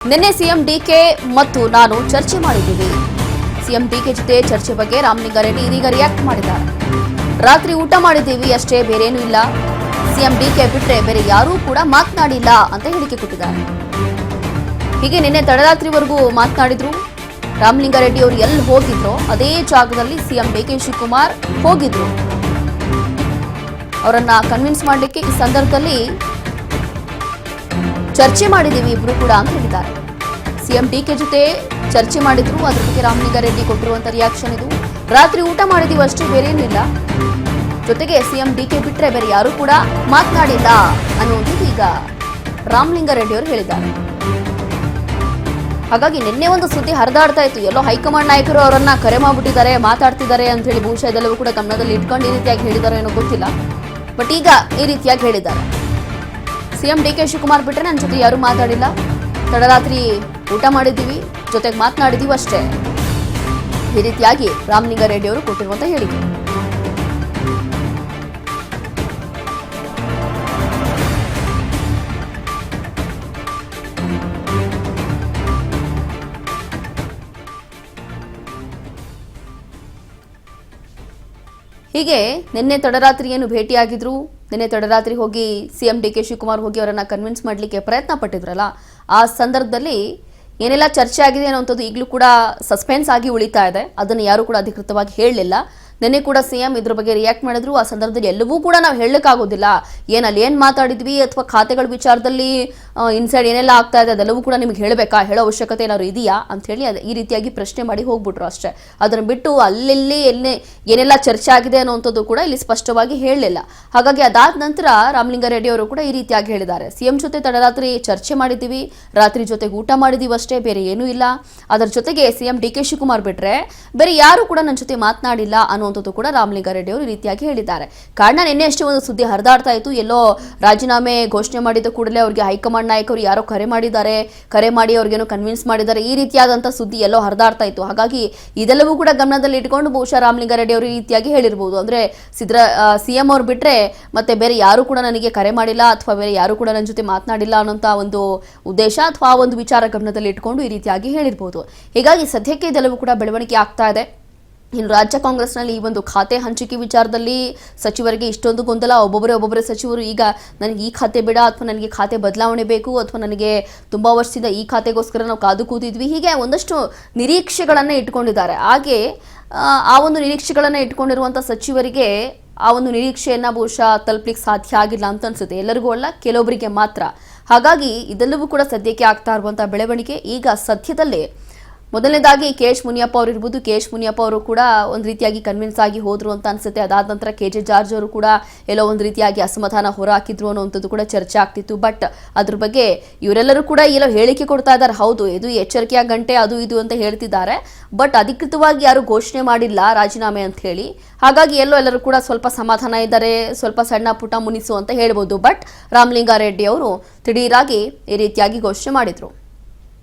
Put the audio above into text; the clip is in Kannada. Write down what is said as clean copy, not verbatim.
ನಿನ್ನೆ ಸಿಎಂ ಡಿಕೆ ಮತ್ತು ನಾನು ಚರ್ಚೆ ಮಾಡಿದ್ದೀವಿ. ಸಿಎಂ ಡಿಕೆ ಜೊತೆ ಚರ್ಚೆ ಬಗ್ಗೆ ರಾಮಲಿಂಗಾರೆಡ್ಡಿ ಇದೀಗ ರಿಯಾಕ್ಟ್ ಮಾಡಿದ್ದಾರೆ. ರಾತ್ರಿ ಊಟ ಮಾಡಿದ್ದೀವಿ ಅಷ್ಟೇ, ಬೇರೇನೂ ಇಲ್ಲ. ಸಿಎಂ ಡಿಕೆ ಬಿಟ್ರೆ ಬೇರೆ ಯಾರೂ ಕೂಡ ಮಾತನಾಡಿಲ್ಲ ಅಂತ ಹೇಳಿಕೆ ಕೊಟ್ಟಿದ್ದಾರೆ. ಹೀಗೆ ನಿನ್ನೆ ತಡರಾತ್ರಿವರೆಗೂ ಮಾತನಾಡಿದ್ರು. ರಾಮಲಿಂಗಾರೆಡ್ಡಿ ಅವರು ಎಲ್ಲಿ ಹೋಗಿದ್ರೋ ಅದೇ ಜಾಗದಲ್ಲಿ ಸಿಎಂ ಡಿಕೆ ಶಿವಕುಮಾರ್ ಹೋಗಿದ್ರು. ಅವರನ್ನ ಕನ್ವಿನ್ಸ್ ಮಾಡಲಿಕ್ಕೆ ಈ ಸಂದರ್ಭದಲ್ಲಿ ಚರ್ಚೆ ಮಾಡಿದ್ದೀವಿ ಇಬ್ರು ಕೂಡ ಅಂತ ಹೇಳಿದ್ದಾರೆ. ಸಿಎಂ ಡಿಕೆ ಜೊತೆ ಚರ್ಚೆ ಮಾಡಿದ್ರು. ಅದ್ರ ಬಗ್ಗೆ ರಾಮಲಿಂಗಾರೆಡ್ಡಿ ಕೊಟ್ಟಿರುವಂತ ರಿಯಾಕ್ಷನ್ ಇದು. ರಾತ್ರಿ ಊಟ ಮಾಡಿದೀವಿ ಅಷ್ಟೇ, ಬೇರೇನೂ ಇಲ್ಲ. ಜೊತೆಗೆ ಸಿಎಂ ಡಿಕೆ ಬಿಟ್ರೆ ಬೇರೆ ಯಾರು ಕೂಡ ಮಾತನಾಡಿಲ್ಲ ಅನ್ನುವಂಥದ್ದು ಈಗ ರಾಮಲಿಂಗಾರೆಡ್ಡಿ ಅವರು ಹೇಳಿದ್ದಾರೆ. ಹಾಗಾಗಿ ನಿನ್ನೆ ಒಂದು ಸುದ್ದಿ ಹರಿದಾಡ್ತಾ ಇತ್ತು, ಎಲ್ಲೋ ಹೈಕಮಾಂಡ್ ನಾಯಕರು ಅವರನ್ನ ಕರೆ ಮಾಡಿಬಿಟ್ಟಿದ್ದಾರೆ, ಮಾತಾಡ್ತಿದ್ದಾರೆ ಅಂತ ಹೇಳಿ. ಬಹುಶಃ ಇದೆಲ್ಲವೂ ಕೂಡ ಗಮನದಲ್ಲಿ ಇಟ್ಕೊಂಡು ಈ ರೀತಿಯಾಗಿ ಹೇಳಿದಾರೋ ಏನೋ ಗೊತ್ತಿಲ್ಲ. ಬಟ್ ಈಗ ಈ ರೀತಿಯಾಗಿ ಹೇಳಿದ್ದಾರೆ. ಸಿಎಂ ಡಿಕೆ ಶಿವಕುಮಾರ್ ಬಿಟ್ಟರೆ ನನ್ನ ಜೊತೆ ಯಾರೂ ಮಾತಾಡಿಲ್ಲ. ತಡರಾತ್ರಿ ಊಟ ಮಾಡಿದ್ದೀವಿ, ಜೊತೆಗೆ ಮಾತನಾಡಿದ್ದೀವಿ ಅಷ್ಟೇ. ಈ ರೀತಿಯಾಗಿ ರಾಮಲಿಂಗಾರೆಡ್ಡಿ ಅವರು ಕೊಟ್ಟಿರುವಂತ ಹೇಳಿಕೆ. ಹೀಗೆ ನಿನ್ನೆ ತಡರಾತ್ರಿ ಏನು ಭೇಟಿಯಾಗಿದ್ರು, ನಿನ್ನೆ ತಡರಾತ್ರಿ ಹೋಗಿ ಸಿಎಂ ಡಿಕೆ ಶಿವಕುಮಾರ್ ಹೋಗಿ ಅವರನ್ನ ಕನ್ವಿನ್ಸ್ ಮಾಡಲಿಕ್ಕೆ ಪ್ರಯತ್ನ ಪಟ್ಟಿದ್ರಲ್ಲ, ಆ ಸಂದರ್ಭದಲ್ಲಿ ಏನೆಲ್ಲ ಚರ್ಚೆ ಆಗಿದೆ ಅನ್ನೋಂಥದ್ದು ಈಗಲೂ ಕೂಡ ಸಸ್ಪೆನ್ಸ್ ಆಗಿ ಉಳಿತಾ ಇದೆ. ಅದನ್ನು ಯಾರು ಕೂಡ ಅಧಿಕೃತವಾಗಿ ಹೇಳಲಿಲ್ಲ. ನಿನ್ನೆ ಕೂಡ ಸಿಎಂ ಇದ್ರ ಬಗ್ಗೆ ರಿಯಾಕ್ಟ್ ಮಾಡಿದ್ರು. ಆ ಸಂದರ್ಭದಲ್ಲಿ ಎಲ್ಲವೂ ಕೂಡ ನಾವು ಹೇಳಲಿಕ್ಕಾಗೋದಿಲ್ಲ. ಅಲ್ಲಿ ಏನು ಮಾತಾಡಿದ್ವಿ ಅಥವಾ ಖಾತೆಗಳ ವಿಚಾರದಲ್ಲಿ ಇನ್ಸೈಡ್ ಏನೆಲ್ಲ ಆಗ್ತಾ ಇದೆ ಅದೆಲ್ಲವೂ ಕೂಡ ನಿಮ್ಗೆ ಹೇಳಬೇಕಾ, ಹೇಳೋ ಅವಶ್ಯಕತೆ ಏನಾದ್ರು ಇದೆಯಾ ಅಂತ ಹೇಳಿ ಈ ರೀತಿಯಾಗಿ ಪ್ರಶ್ನೆ ಮಾಡಿ ಹೋಗ್ಬಿಟ್ರು ಅಷ್ಟೇ. ಅದನ್ನು ಬಿಟ್ಟು ಅಲ್ಲೆಲ್ಲಿ ಏನೆಲ್ಲ ಚರ್ಚೆ ಆಗಿದೆ ಅನ್ನೋಂಥದ್ದು ಕೂಡ ಇಲ್ಲಿ ಸ್ಪಷ್ಟವಾಗಿ ಹೇಳಲಿಲ್ಲ. ಹಾಗಾಗಿ ಅದಾದ ನಂತರ ರಾಮಲಿಂಗಾರೆಡ್ಡಿ ಅವರು ಕೂಡ ಈ ರೀತಿಯಾಗಿ ಹೇಳಿದ್ದಾರೆ. ಸಿಎಂ ಜೊತೆ ತಡರಾತ್ರಿ ಚರ್ಚೆ ಮಾಡಿದ್ದೀವಿ, ರಾತ್ರಿ ಜೊತೆಗೆ ಊಟ ಮಾಡಿದ್ದೀವಿ ಅಷ್ಟೇ, ಬೇರೆ ಏನೂ ಇಲ್ಲ. ಅದರ ಜೊತೆಗೆ ಸಿಎಂ ಡಿಕೆ ಶಿವಕುಮಾರ್ ಬಿಟ್ರೆ ಬೇರೆ ಯಾರು ಕೂಡ ನನ್ನ ಜೊತೆ ಮಾತನಾಡಿಲ್ಲ ಅನ್ನುವಂಥದ್ದು ಕೂಡ ರಾಮಲಿಂಗಾರೆಡ್ಡಿ ಅವರು ಈ ರೀತಿಯಾಗಿ ಹೇಳಿದ್ದಾರೆ. ಕಾರಣ ನಿನ್ನೆ ಅಷ್ಟೇ ಒಂದು ಸುದ್ದಿ ಹರಿದಾಡ್ತಾ ಇತ್ತು, ಎಲ್ಲೋ ರಾಜೀನಾಮೆ ಘೋಷಣೆ ಮಾಡಿದ ಕೂಡಲೇ ಅವರಿಗೆ ಹೈಕಮಾಂಡ್ ನಾಯಕರು ಯಾರೋ ಕರೆ ಮಾಡಿದ್ದಾರೆ, ಕರೆ ಮಾಡಿ ಅವ್ರಿಗೇನೋ ಕನ್ವಿನ್ಸ್ ಮಾಡಿದ್ದಾರೆ, ಈ ರೀತಿಯಾದಂಥ ಸುದ್ದಿ ಎಲ್ಲೋ ಹರಿದಾಡ್ತಾ ಇತ್ತು. ಹಾಗಾಗಿ ಇದೆಲ್ಲವೂ ಕೂಡ ಗಮನದಲ್ಲಿ ಇಟ್ಕೊಂಡು ಬಹುಶಃ ರಾಮಲಿಂಗಾರೆಡ್ಡಿ ಅವರು ಈ ರೀತಿಯಾಗಿ ಹೇಳಿರ್ಬೋದು. ಅಂದ್ರೆ ಸಿಎಂ ಅವ್ರು ಬಿಟ್ರೆ ಮತ್ತೆ ಬೇರೆ ಯಾರು ಕೂಡ ನನಗೆ ಕರೆ ಮಾಡಿಲ್ಲ ಅಥವಾ ಬೇರೆ ಯಾರು ಕೂಡ ನನ್ನ ಜೊತೆ ಮಾತನಾಡಿಲ್ಲ ಅನ್ನೋಂಥ ಒಂದು ಉದ್ದೇಶ ಅಥವಾ ಒಂದು ವಿಚಾರ ಗಮನದಲ್ಲಿ ಇಟ್ಕೊಂಡು ಈ ರೀತಿಯಾಗಿ ಹೇಳಿರ್ಬೋದು. ಹೀಗಾಗಿ ಸದ್ಯಕ್ಕೆ ಇದೆಲ್ಲವೂ ಕೂಡ ಬೆಳವಣಿಗೆ ಆಗ್ತಾ ಇದೆ. ಇನ್ನು ರಾಜ್ಯ ಕಾಂಗ್ರೆಸ್ನಲ್ಲಿ ಈ ಒಂದು ಖಾತೆ ಹಂಚಿಕೆ ವಿಚಾರದಲ್ಲಿ ಸಚಿವರಿಗೆ ಇಷ್ಟೊಂದು ಗೊಂದಲ. ಒಬ್ಬೊಬ್ಬರೇ ಸಚಿವರು ಈಗ ನನಗೆ ಈ ಖಾತೆ ಬೇಡ ಅಥವಾ ನನಗೆ ಖಾತೆ ಬದಲಾವಣೆ ಬೇಕು ಅಥವಾ ನನಗೆ ತುಂಬ ವರ್ಷದಿಂದ ಈ ಖಾತೆಗೋಸ್ಕರ ನಾವು ಕಾದು ಕೂತಿದ್ವಿ, ಹೀಗೆ ಒಂದಷ್ಟು ನಿರೀಕ್ಷೆಗಳನ್ನು ಇಟ್ಕೊಂಡಿದ್ದಾರೆ. ಹಾಗೆ ಆ ಒಂದು ನಿರೀಕ್ಷೆಗಳನ್ನು ಇಟ್ಕೊಂಡಿರುವಂಥ ಸಚಿವರಿಗೆ ಆ ಒಂದು ನಿರೀಕ್ಷೆಯನ್ನು ಬಹುಶಃ ತಲುಪಲಿಕ್ಕೆ ಸಾಧ್ಯ ಆಗಿಲ್ಲ ಅಂತ ಅನ್ಸುತ್ತೆ. ಎಲ್ಲರಿಗೂ ಅಲ್ಲ, ಕೆಲವೊಬ್ಬರಿಗೆ ಮಾತ್ರ. ಹಾಗಾಗಿ ಇದೆಲ್ಲವೂ ಕೂಡ ಸದ್ಯಕ್ಕೆ ಆಗ್ತಾ ಇರುವಂಥ ಬೆಳವಣಿಗೆ. ಈಗ ಸದ್ಯದಲ್ಲೇ ಮೊದಲನೇದಾಗಿ KH ಮುನಿಯಪ್ಪ ಅವರು ಇರ್ಬೋದು. KH ಮುನಿಯಪ್ಪ ಅವರು ಕೂಡ ಒಂದು ರೀತಿಯಾಗಿ ಕನ್ವಿನ್ಸ್ ಆಗಿ ಹೋದ್ರು ಅಂತ ಅನ್ಸುತ್ತೆ. ಅದಾದ ನಂತರ KJ ಜಾರ್ಜ್ ಅವರು ಕೂಡ ಎಲ್ಲೋ ಒಂದು ರೀತಿಯಾಗಿ ಅಸಮಾಧಾನ ಹೊರಹಾಕಿದ್ರು ಅನ್ನೋಂಥದ್ದು ಕೂಡ ಚರ್ಚೆ ಆಗ್ತಿತ್ತು. ಬಟ್ ಅದ್ರ ಬಗ್ಗೆ ಇವರೆಲ್ಲರೂ ಕೂಡ ಎಲ್ಲೋ ಹೇಳಿಕೆ ಕೊಡ್ತಾ ಇದ್ದಾರೆ. ಹೌದು, ಇದು ಎಚ್ಚರಿಕೆಯ ಗಂಟೆ, ಅದು ಇದು ಅಂತ ಹೇಳ್ತಿದ್ದಾರೆ. ಬಟ್ ಅಧಿಕೃತವಾಗಿ ಯಾರು ಘೋಷಣೆ ಮಾಡಿಲ್ಲ ರಾಜೀನಾಮೆ ಅಂತ ಹೇಳಿ. ಹಾಗಾಗಿ ಎಲ್ಲರೂ ಕೂಡ ಸ್ವಲ್ಪ ಸಮಾಧಾನ ಇದ್ದಾರೆ, ಸ್ವಲ್ಪ ಸಣ್ಣ ಪುಟ್ಟ ಮುನಿಸು ಅಂತ ಹೇಳ್ಬೋದು. ಬಟ್ ರಾಮಲಿಂಗಾರೆಡ್ಡಿ ಅವರು ದಿಢೀರಾಗಿ ಈ ರೀತಿಯಾಗಿ ಘೋಷಣೆ ಮಾಡಿದ್ರು.